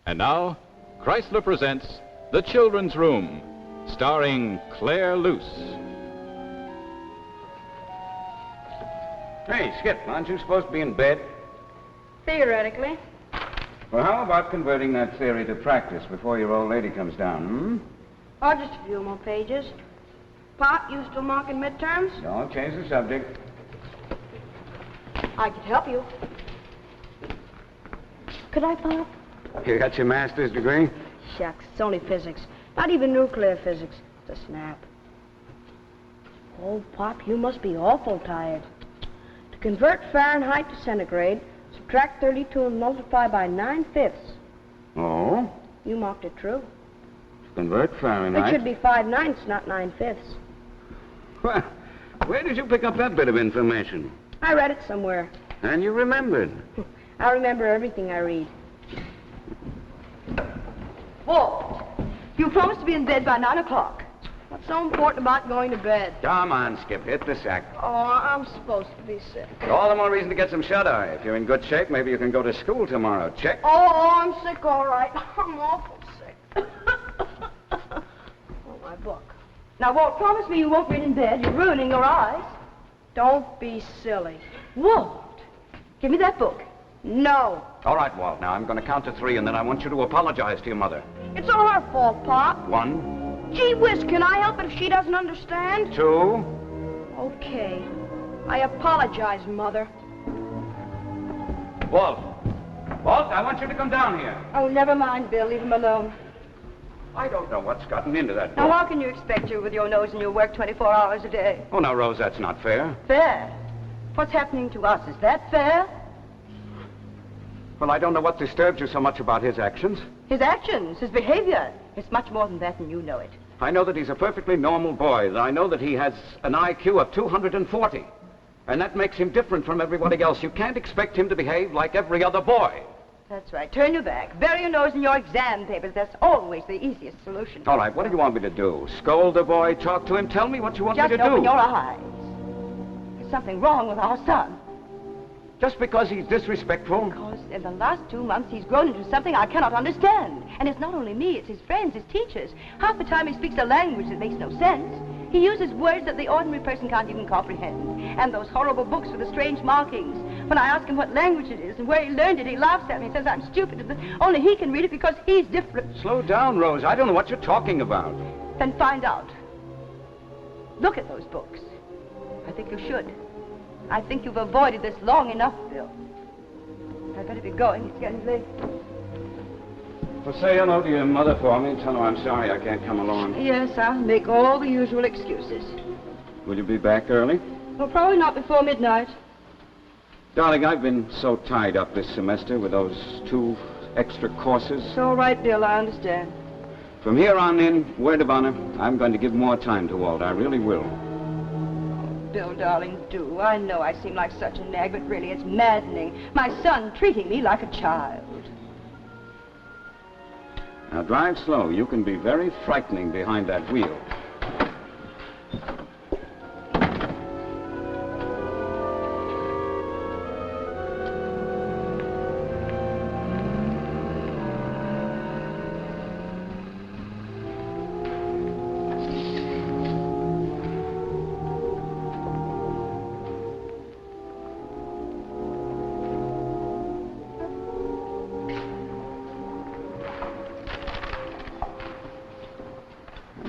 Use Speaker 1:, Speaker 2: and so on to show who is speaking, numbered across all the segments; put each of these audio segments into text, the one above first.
Speaker 1: And now, Chrysler presents The Children's Room, starring Claire Luce.
Speaker 2: Hey, Skip, aren't you supposed to be in bed?
Speaker 3: Theoretically.
Speaker 2: Well, how about converting that theory to practice before your old lady comes down,
Speaker 3: Oh, just a few more pages. Pop, you still marking midterms?
Speaker 2: Don't change the subject.
Speaker 3: I could help you. Could I, Pop?
Speaker 2: You got your master's degree?
Speaker 3: Shucks, it's only physics. Not even nuclear physics. It's a snap. Oh, Pop, you must be awful tired. To convert Fahrenheit to centigrade, subtract 32 and multiply by 9/5.
Speaker 2: Oh?
Speaker 3: You marked it true.
Speaker 2: To convert Fahrenheit?
Speaker 3: It should be 5/9, not 9/5.
Speaker 2: Well, where did you pick up that bit of information?
Speaker 3: I read it somewhere.
Speaker 2: And you remembered.
Speaker 3: I remember everything I read. Walt, you promised to be in bed by 9 o'clock. What's so important about going to bed?
Speaker 2: Come on, Skip, hit the sack.
Speaker 3: Oh, I'm supposed to be sick.
Speaker 2: All the more reason to get some shut-eye. If you're in good shape, maybe you can go to school tomorrow. Check.
Speaker 3: Oh, I'm sick, all right. I'm awful sick. Oh, my book. Now, Walt, promise me you won't read in bed. You're ruining your eyes. Don't be silly. Walt, give me that book. No.
Speaker 2: All right, Walt. Now, I'm going to count to 3, and then I want you to apologize to your mother.
Speaker 3: It's all her fault, Pop.
Speaker 2: 1.
Speaker 3: Gee whiz, can I help it if she doesn't understand?
Speaker 2: 2.
Speaker 3: Okay. I apologize, Mother.
Speaker 2: Walt. Walt, I want you to come down here.
Speaker 3: Oh, never mind, Bill. Leave him alone.
Speaker 2: I don't know what's gotten into that boy.
Speaker 3: Now, how can you expect to with your nose in your work 24 hours a day?
Speaker 2: Oh, now, Rose, that's not fair.
Speaker 3: Fair? What's happening to us? Is that fair?
Speaker 2: Well, I don't know what disturbs you so much about his actions.
Speaker 3: His actions, his behavior. It's much more than that, and you know it.
Speaker 2: I know that he's a perfectly normal boy. I know that he has an IQ of 240. And that makes him different from everybody else. You can't expect him to behave like every other boy.
Speaker 3: That's right. Turn your back. Bury your nose in your exam papers. That's always the easiest solution.
Speaker 2: All right, what do you want me to do? Scold the boy, talk to him, tell me what you want me to do.
Speaker 3: Just open your eyes. There's something wrong with our son.
Speaker 2: Just because he's disrespectful?
Speaker 3: Because in the last 2 months, he's grown into something I cannot understand. And it's not only me, it's his friends, his teachers. Half the time he speaks a language that makes no sense. He uses words that the ordinary person can't even comprehend. And those horrible books with the strange markings. When I ask him what language it is and where he learned it, he laughs at me and says I'm stupid. And that only he can read it because he's different.
Speaker 2: Slow down, Rose. I don't know what you're talking about.
Speaker 3: Then find out. Look at those books. I think you should. I think you've avoided this long enough, Bill. I'd better be going. It's getting late.
Speaker 2: Well, say hello to your mother for me. Tell her I'm sorry I can't come along.
Speaker 3: Yes, I'll make all the usual excuses.
Speaker 2: Will you be back early?
Speaker 3: Well, probably not before midnight.
Speaker 2: Darling, I've been so tied up this semester with those 2 extra courses.
Speaker 3: It's all right, Bill. I understand.
Speaker 2: From here on in, word of honor, I'm going to give more time to Walt. I really will.
Speaker 3: Bill, darling, do. I know I seem like such a nag, but really it's maddening. My son treating me like a child.
Speaker 2: Now drive slow. You can be very frightening behind that wheel.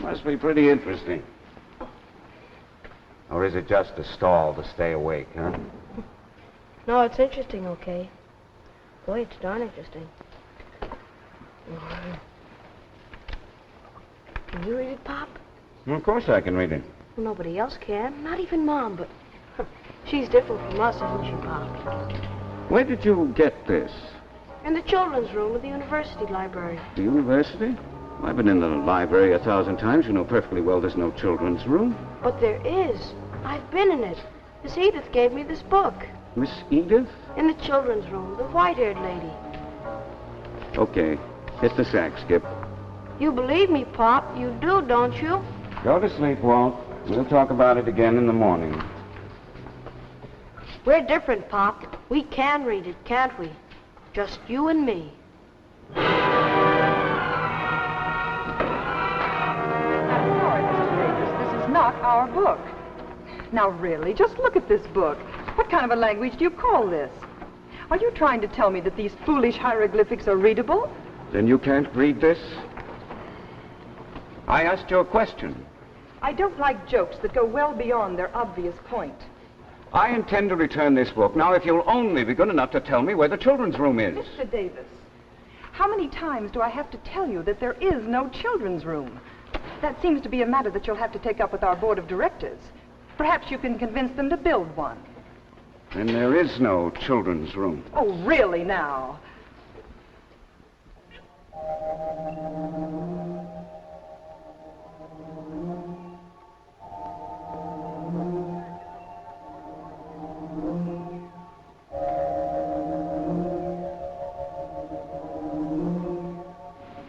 Speaker 2: Must be pretty interesting. Or is it just a stall to stay awake, huh?
Speaker 3: No, it's interesting, okay. Boy, it's darn interesting. Can you read it, Pop?
Speaker 2: Well, of course I can read it.
Speaker 3: Well, nobody else can. Not even Mom, but she's different from us, isn't she, Pop?
Speaker 2: Where did you get this?
Speaker 3: In the children's room of the university library.
Speaker 2: The university? I've been in the library 1,000 times. You know perfectly well there's no children's room.
Speaker 3: But there is. I've been in it. Miss Edith gave me this book.
Speaker 2: Miss Edith?
Speaker 3: In the children's room, the white-haired lady.
Speaker 2: Okay. Hit the sack, Skip.
Speaker 3: You believe me, Pop. You do, don't you?
Speaker 2: Go to sleep, Walt. We'll talk about it again in the morning.
Speaker 3: We're different, Pop. We can read it, can't we? Just you and me.
Speaker 4: Now, really, just look at this book. What kind of a language do you call this? Are you trying to tell me that these foolish hieroglyphics are readable?
Speaker 2: Then you can't read this? I asked you a question.
Speaker 4: I don't like jokes that go well beyond their obvious point.
Speaker 2: I intend to return this book. Now, if you'll only be good enough to tell me where the children's room is.
Speaker 4: Mr. Davis, how many times do I have to tell you that there is no children's room? That seems to be a matter that you'll have to take up with our board of directors. Perhaps you can convince them to build one.
Speaker 2: Then there is no children's room.
Speaker 4: Oh, really now?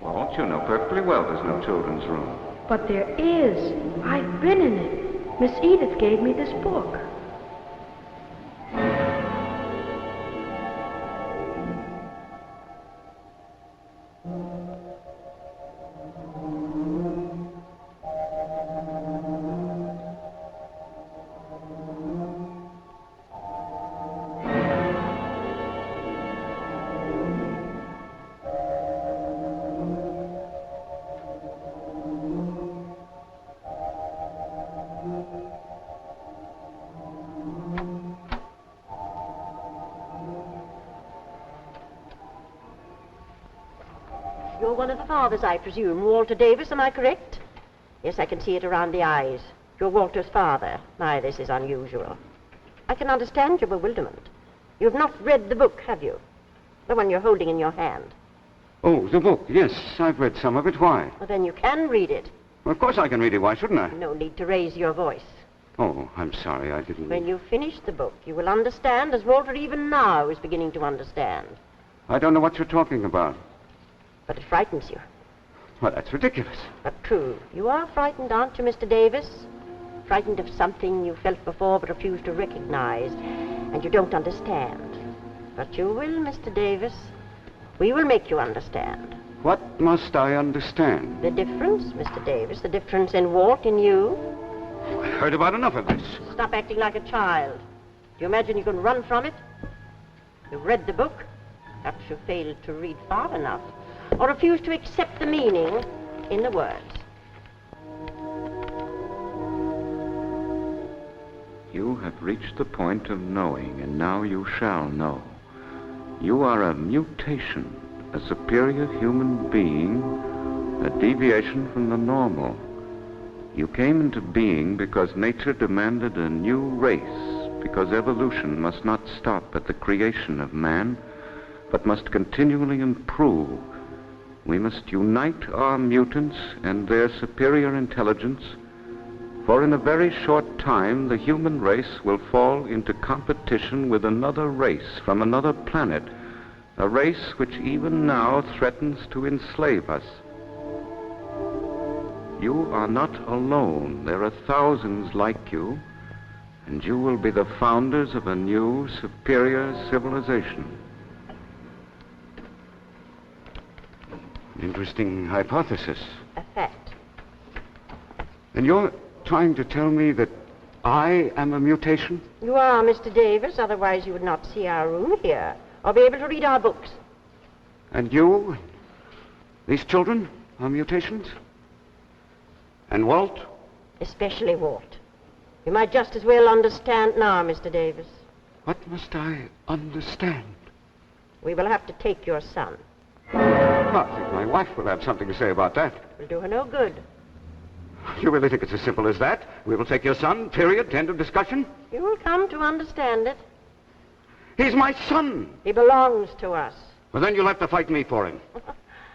Speaker 2: Walt, you know perfectly well there's no children's room.
Speaker 5: But there is. I've been in it. Miss Edith gave me this book.
Speaker 6: You're one of the fathers, I presume. Walter Davis, am I correct? Yes, I can see it around the eyes. You're Walter's father. My, this is unusual. I can understand your bewilderment. You've not read the book, have you? The one you're holding in your hand.
Speaker 2: Oh, the book. Yes, I've read some of it. Why?
Speaker 6: Well, then you can read it.
Speaker 2: Well, of course I can read it. Why shouldn't I?
Speaker 6: No need to raise your voice.
Speaker 2: Oh, I'm sorry. I didn't...
Speaker 6: When you finish the book, you will understand, as Walter even now is beginning to understand.
Speaker 2: I don't know what you're talking about.
Speaker 6: But it frightens you.
Speaker 2: Well, that's ridiculous.
Speaker 6: But true. You are frightened, aren't you, Mr. Davis? Frightened of something you felt before but refused to recognize, and you don't understand. But you will, Mr. Davis. We will make you understand.
Speaker 2: What must I understand?
Speaker 6: The difference, Mr. Davis, the difference in Walt and you.
Speaker 2: I heard about enough of this.
Speaker 6: Stop acting like a child. Do you imagine you can run from it? You've read the book. Perhaps you failed to read far enough, or refused to accept the meaning in the words.
Speaker 7: You have reached the point of knowing, and now you shall know. You are a mutation, a superior human being, a deviation from the normal. You came into being because nature demanded a new race, because evolution must not stop at the creation of man, but must continually improve. We must unite our mutants and their superior intelligence, for in a very short time the human race will fall into competition with another race from another planet, a race which even now threatens to enslave us. You are not alone. There are thousands like you, and you will be the founders of a new, superior civilization.
Speaker 2: Interesting hypothesis.
Speaker 6: A fact.
Speaker 2: And you're trying to tell me that I am a mutation?
Speaker 6: You are, Mr. Davis, otherwise you would not see our room here, or be able to read our books.
Speaker 2: And you? These children are mutations? And Walt?
Speaker 6: Especially Walt. You might just as well understand now, Mr. Davis.
Speaker 2: What must I understand?
Speaker 6: We will have to take your son.
Speaker 2: Well, I think my wife will have something to say about that.
Speaker 6: It will do her no good.
Speaker 2: You really think it's as simple as that? We will take your son, period, end of discussion?
Speaker 6: You will come to understand it.
Speaker 2: He's my son.
Speaker 6: He belongs to us.
Speaker 2: Well, then you'll have to fight me for him.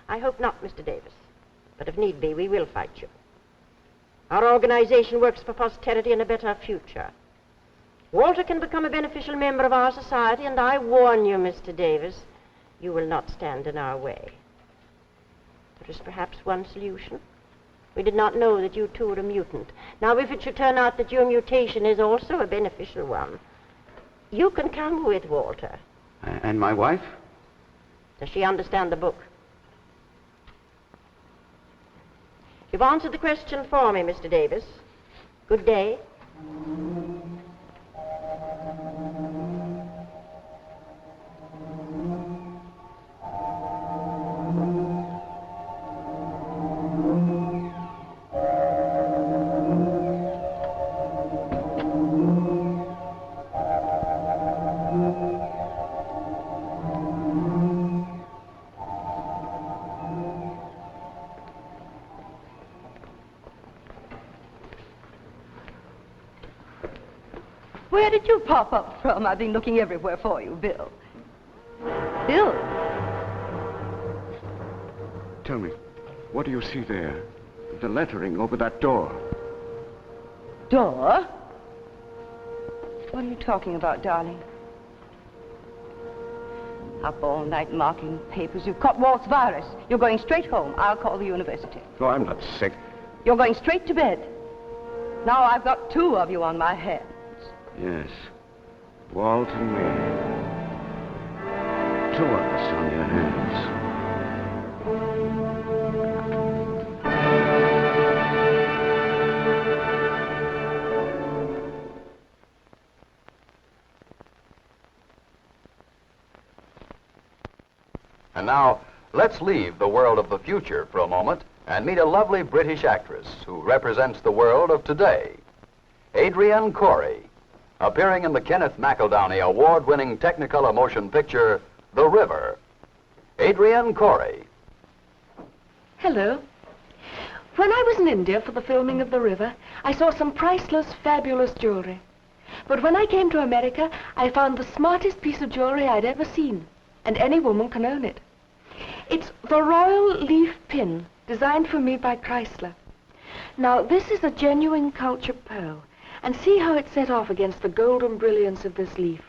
Speaker 6: I hope not, Mr. Davis. But if need be, we will fight you. Our organization works for posterity and a better future. Walter can become a beneficial member of our society, and I warn you, Mr. Davis, you will not stand in our way. There is perhaps one solution. We did not know that you too were a mutant. Now, if it should turn out that your mutation is also a beneficial one, you can come with Walter.
Speaker 2: And my wife?
Speaker 6: Does she understand the book? You've answered the question for me, Mr. Davis. Good day.
Speaker 3: Where did you pop up from? I've been looking everywhere for you, Bill. Bill?
Speaker 7: Tell me, what do you see there? The lettering over that door.
Speaker 3: Door? What are you talking about, darling? Up all night marking papers. You've caught Walt's virus. You're going straight home. I'll call the university.
Speaker 7: No, I'm not sick.
Speaker 3: You're going straight to bed. Now I've got two of you on my hands.
Speaker 7: Yes. Walt and me. Two of us on your hands.
Speaker 8: And now, let's leave the world of the future for a moment and meet a lovely British actress who represents the world of today. Adrienne Corey, appearing in the Kenneth McEldowney award-winning Technicolor motion picture, The River. Adrienne Corey.
Speaker 5: Hello. When I was in India for the filming of The River, I saw some priceless, fabulous jewelry. But when I came to America, I found the smartest piece of jewelry I'd ever seen, and any woman can own it. It's the Royal Leaf Pin, designed for me by Chrysler. Now, this is a genuine cultured pearl, and see how it's set off against the golden brilliance of this leaf.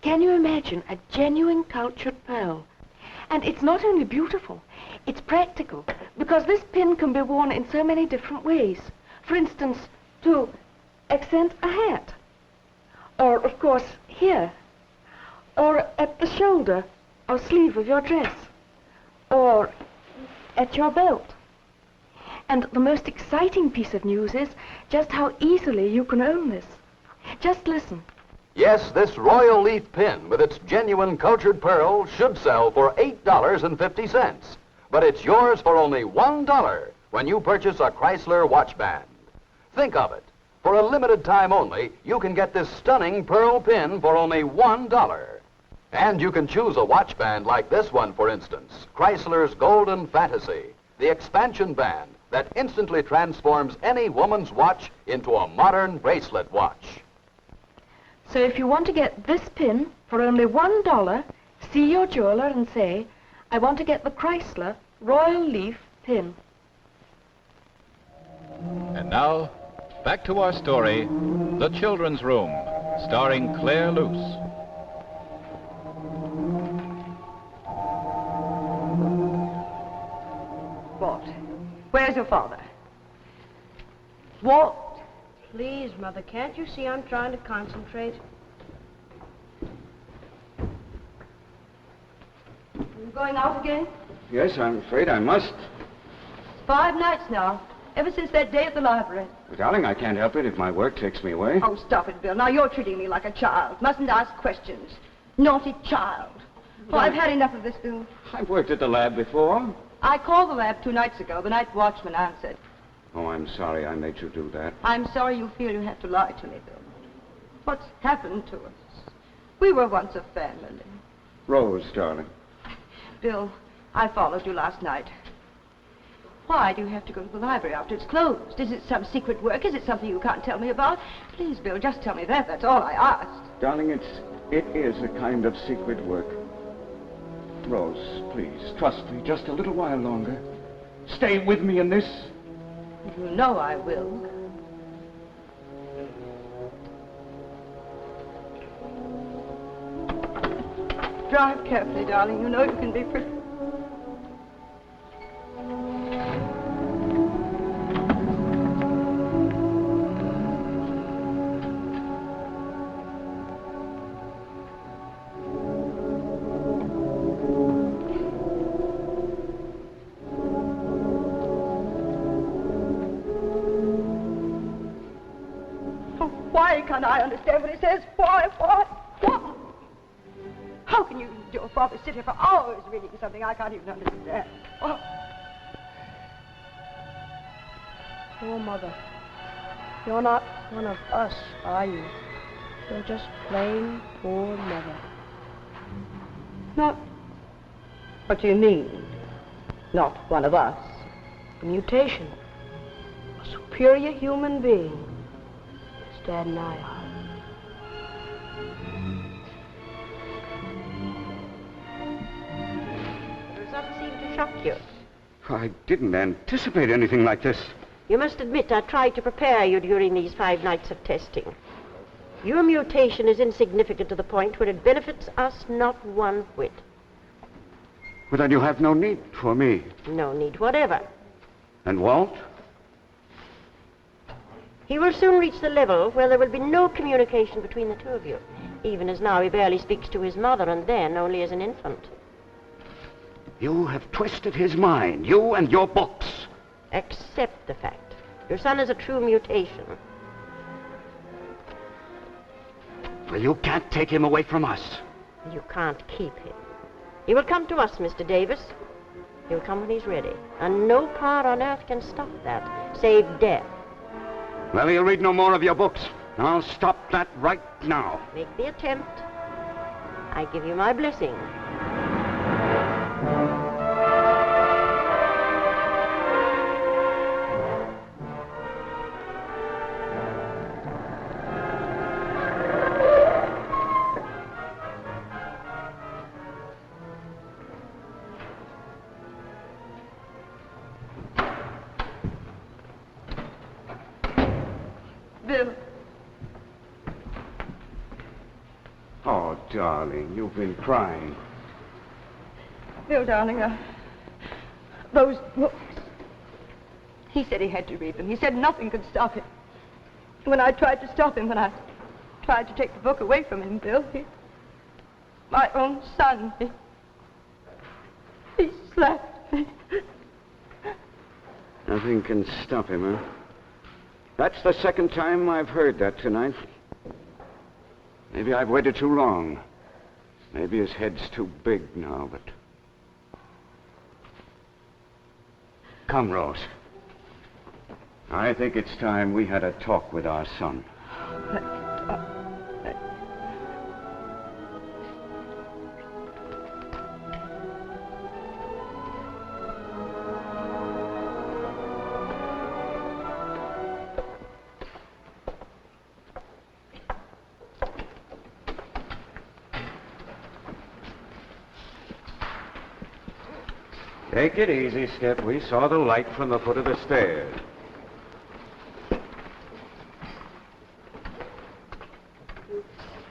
Speaker 5: Can you imagine a genuine cultured pearl? And it's not only beautiful, it's practical, because this pin can be worn in so many different ways. For instance, to accent a hat, or, of course, here, or at the shoulder or sleeve of your dress, or at your belt. And the most exciting piece of news is just how easily you can own this. Just listen.
Speaker 8: Yes, this Royal Leaf Pin with its genuine cultured pearl should sell for $8.50. But it's yours for only $1 when you purchase a Chrysler watch band. Think of it. For a limited time only, you can get this stunning pearl pin for only $1. And you can choose a watch band like this one, for instance, Chrysler's Golden Fantasy, the expansion band that instantly transforms any woman's watch into a modern bracelet watch.
Speaker 5: So if you want to get this pin for only $1, see your jeweler and say, I want to get the Chrysler Royal Leaf Pin.
Speaker 1: And now, back to our story, The Children's Room, starring Claire Luce.
Speaker 3: Walt, where's your father? Walt?
Speaker 6: Please, Mother, can't you see I'm trying to concentrate?
Speaker 3: You going out again?
Speaker 2: Yes, I'm afraid I must.
Speaker 3: 5 nights now, ever since that day at the library.
Speaker 2: But, darling, I can't help it if my work takes me away.
Speaker 3: Oh, stop it, Bill. Now you're treating me like a child. Mustn't ask questions. Naughty child. Oh, I've had enough of this, Bill.
Speaker 2: I've worked at the lab before.
Speaker 3: I called the lab 2 nights ago. The night watchman answered.
Speaker 2: Oh, I'm sorry I made you do that.
Speaker 3: I'm sorry you feel you have to lie to me, Bill. What's happened to us? We were once a family.
Speaker 2: Rose, darling.
Speaker 3: Bill, I followed you last night. Why do you have to go to the library after it's closed? Is it some secret work? Is it something you can't tell me about? Please, Bill, just tell me that. That's all I asked.
Speaker 2: Darling, it is a kind of secret work. Rose, please, trust me just a little while longer. Stay with me in this.
Speaker 3: You know I will. Drive carefully, darling. You know you can be pretty. Why can't I understand what he says? Why? How can you, your father, sit here for hours reading something I can't even understand? Oh.
Speaker 6: Oh, Mother, you're not one of us, are you? You're just plain poor Mother.
Speaker 3: Not... What do you mean? Not one of us?
Speaker 6: A mutation. A superior human being. As Dad and I are. shock you.
Speaker 2: I didn't anticipate anything like this.
Speaker 6: You must admit I tried to prepare you during these 5 nights of testing. Your mutation is insignificant to the point where it benefits us not one whit.
Speaker 2: Well, then you have no need for me.
Speaker 6: No need whatever.
Speaker 2: And Walt?
Speaker 6: He will soon reach the level where there will be no communication between the two of you. Even as now, he barely speaks to his mother, and then only as an infant.
Speaker 2: You have twisted his mind, you and your books.
Speaker 6: Accept the fact. Your son is a true mutation.
Speaker 2: Well, you can't take him away from us.
Speaker 6: You can't keep him. He will come to us, Mr. Davis. He'll come when he's ready. And no power on earth can stop that, save death.
Speaker 2: Well, he'll read no more of your books. I'll stop that right now.
Speaker 6: Make the attempt. I give you my blessing.
Speaker 3: Bill.
Speaker 2: Oh, darling, you've been crying.
Speaker 3: Bill, darling, those books. He said he had to read them. He said nothing could stop him. When I tried to stop him, when I tried to take the book away from him, Bill, my own son, he slapped me.
Speaker 2: Nothing can stop him, huh? That's the second time I've heard that tonight. Maybe I've waited too long. Maybe his head's too big now, but... Come, Rose. I think it's time we had a talk with our son. Take it easy, Skip. We saw the light from the foot of the stairs.
Speaker 5: You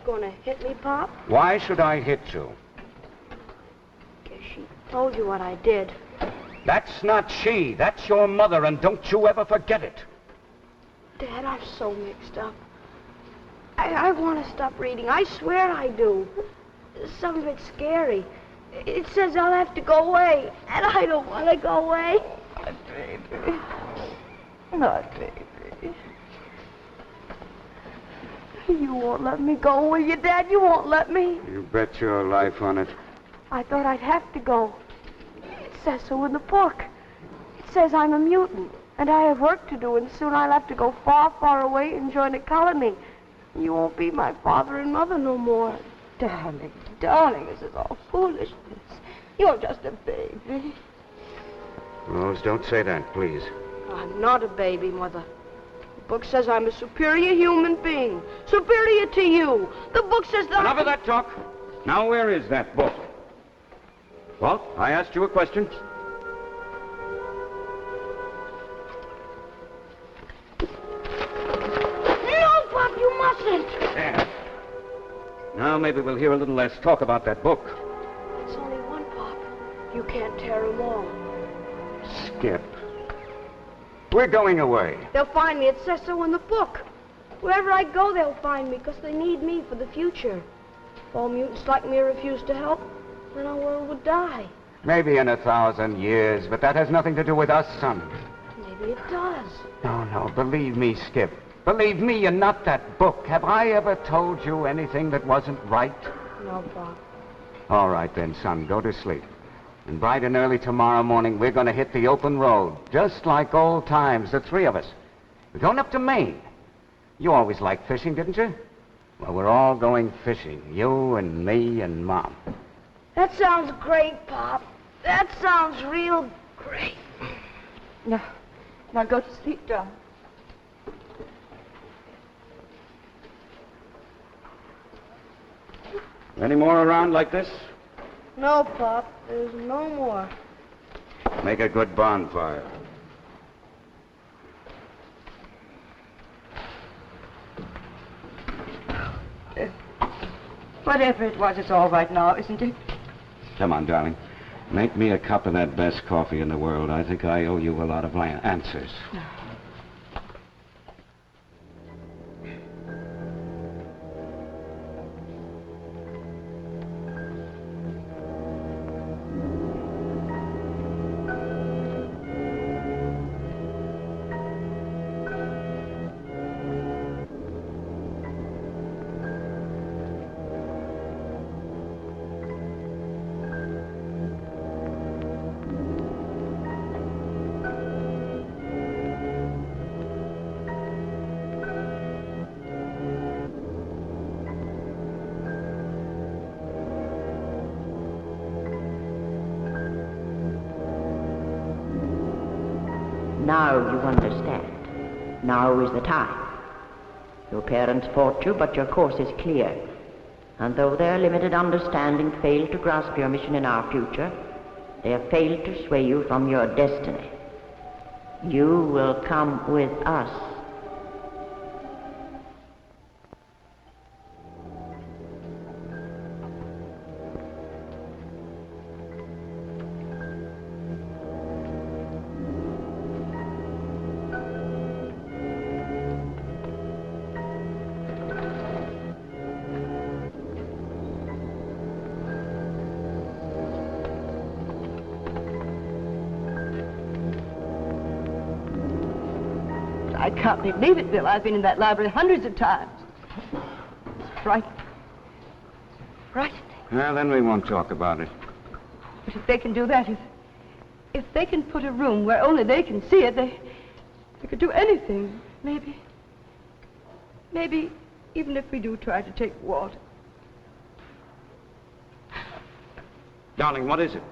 Speaker 5: gonna hit me, Pop?
Speaker 2: Why should I hit you?
Speaker 5: Guess she told you what I did.
Speaker 2: That's not she. That's your mother, and don't you ever forget it.
Speaker 5: Dad, I'm so mixed up. I want to stop reading. I swear I do. Some of it's scary. It says I'll have to go away, and I don't want to go away.
Speaker 3: My baby. My baby.
Speaker 5: You won't let me go, will you, Dad? You won't let me.
Speaker 2: You bet your life on it.
Speaker 5: I thought I'd have to go. It says so in the book. It says I'm a mutant, and I have work to do, and soon I'll have to go far, far away and join a colony. You won't be my father and mother no more.
Speaker 3: Darling, darling, this is all foolishness. You're just a baby.
Speaker 2: Rose, don't say that, please.
Speaker 5: I'm not a baby, Mother. The book says I'm a superior human being. Superior to you. The book says that...
Speaker 2: Enough of that talk. Now, where is that book? Walt, I asked you a question.
Speaker 5: No, Pop, you mustn't.
Speaker 2: There. Now maybe we'll hear a little less talk about that book.
Speaker 5: It's only one, Pop. You can't tear them all.
Speaker 2: Skip. We're going away.
Speaker 5: They'll find me. It says so in the book. Wherever I go, they'll find me, because they need me for the future. If all mutants like me refuse to help, then our world would die.
Speaker 2: Maybe in 1,000 years, but that has nothing to do with us, son.
Speaker 5: Maybe it does.
Speaker 2: No, believe me, Skip. Believe me and not that book. Have I ever told you anything that wasn't right?
Speaker 5: No, Pop.
Speaker 2: All right then, son, go to sleep. And bright and early tomorrow morning, we're going to hit the open road, just like old times, the three of us. We're going up to Maine. You always liked fishing, didn't you? Well, we're all going fishing, you and me and Mom.
Speaker 5: That sounds great, Pop. That sounds real great.
Speaker 3: Now go to sleep, darling.
Speaker 2: Any more around like this?
Speaker 5: No, Pop. There's no more.
Speaker 2: Make a good bonfire.
Speaker 3: Whatever it was, it's all right now, isn't it?
Speaker 2: Come on, darling. Make me a cup of that best coffee in the world. I think I owe you a lot of answers.
Speaker 6: Now you understand. Now is the time. Your parents fought you, but your course is clear. And though their limited understanding failed to grasp your mission in our future, they have failed to sway you from your destiny. You will come with us.
Speaker 3: I can't believe it, Bill. I've been in that library hundreds of times. It's frightening. Frightening.
Speaker 2: Well, then we won't talk about it.
Speaker 3: But if they can do that, if they can put a room where only they can see it, they could do anything. Maybe even if we do try to take water.
Speaker 2: Darling, what is it?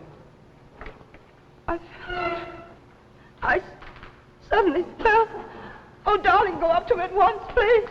Speaker 3: I suddenly felt... Oh, darling, go up to him at once, please.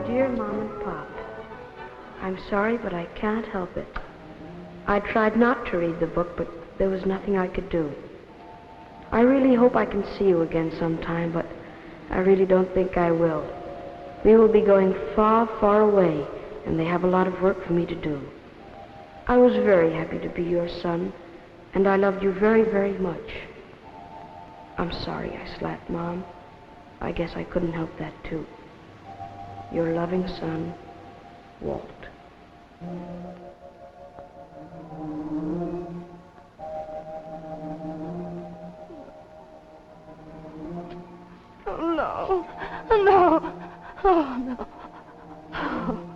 Speaker 9: Dear Mom and Pop, I'm sorry, but I can't help it. I tried not to read the book, but there was nothing I could do. I really hope I can see you again sometime, but I really don't think I will. We will be going far, far away, and they have a lot of work for me to do. I was very happy to be your son, and I loved you very, very much. I'm sorry I slapped Mom. I guess I couldn't help that, too. Your loving son, Walt.
Speaker 3: Oh, no. No. Oh, no. Oh.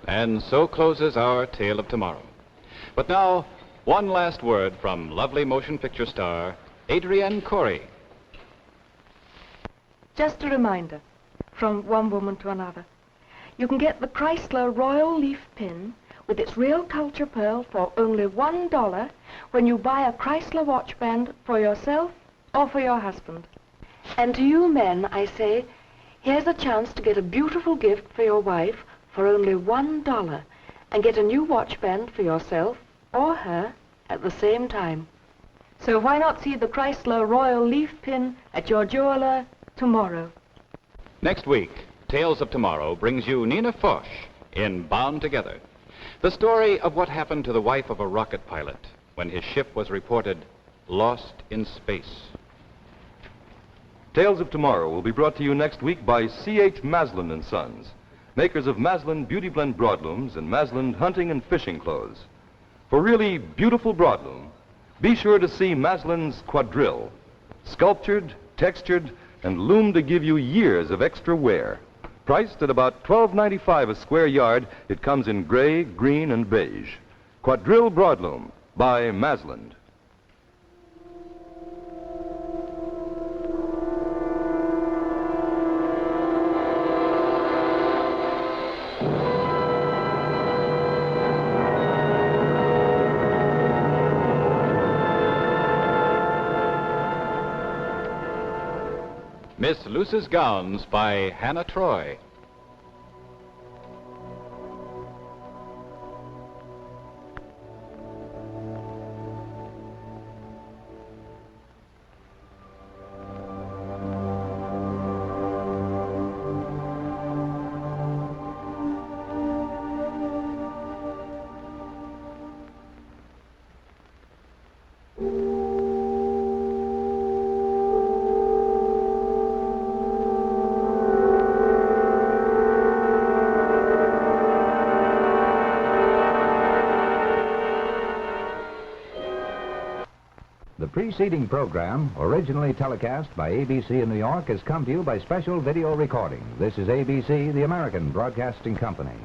Speaker 1: And so closes our tale of tomorrow. But now, one last word from lovely motion picture star Adrienne Corey.
Speaker 5: Just a reminder, from one woman to another. You can get the Chrysler Royal Leaf Pin with its real culture pearl for only $1 when you buy a Chrysler watch band for yourself or for your husband. And to you men, I say, here's a chance to get a beautiful gift for your wife for only $1 and get a new watch band for yourself or her at the same time. So why not see the Chrysler Royal Leaf Pin at your jeweler tomorrow?
Speaker 1: Next week, Tales of Tomorrow brings you Nina Foch in Bound Together, the story of what happened to the wife of a rocket pilot when his ship was reported lost in space.
Speaker 10: Tales of Tomorrow will be brought to you next week by C.H. Maslin & Sons, makers of Maslin Beauty Blend broadlooms and Maslin hunting and fishing clothes. For really beautiful broadloom, be sure to see Maslin's Quadrille, sculptured, textured, and loomed to give you years of extra wear. Priced at about $12.95 a square yard, it comes in gray, green, and beige. Quadrille Broadloom by Maslin.
Speaker 1: Miss Luce's Gowns by Hannah Troy.
Speaker 11: The preceding program, originally telecast by ABC in New York, has come to you by special video recording. This is ABC, the American Broadcasting Company.